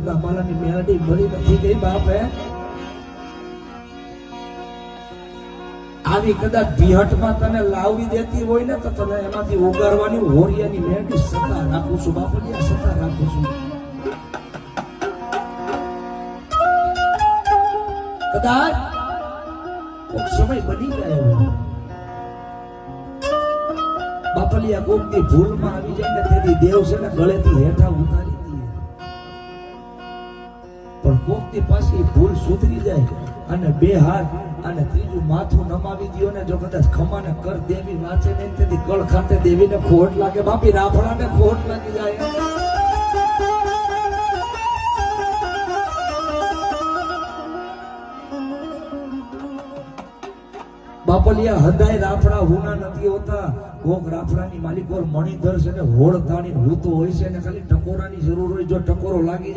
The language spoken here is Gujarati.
માલાની મેલડી મળી નથી ગઈ બાપે આવી કદાચ ભીહટમાં તને લાવી દેતી હોય ને તો તને એમાંથી ઉગારવાની હોરિયાની મેલડી સત્તા રાખું છું બાપલિયા સત્તા રાખું છું કદાચ કોક સમય બની જાય બાપલિયા કોકની ભૂલમાં આવી જાય ને તેથી દેવ છે ને ગળેથી હેઠા ઉતારી દે પણ કોકની પાછી ભૂલ સુધરી જાય અને બે હાથ અને ત્રીજું માથું નમાવી દયો ને જો કદાચ ખમાને કર દેવી વાંચે ને તેથી કળ ખાતે દેવીને ખોટ લાગે બાપી રાફડાને ખોટ લાગી જાય બાપલિયા હદાય રાફડા હુના નથી હોતા કોક રાફડાની માલિક ઓર મણિધર છે ને હોળ તાણી હૂતો હોય છે ને ખાલી ટકોરાની જરૂર હોય જો ટકોરો લાગી જાય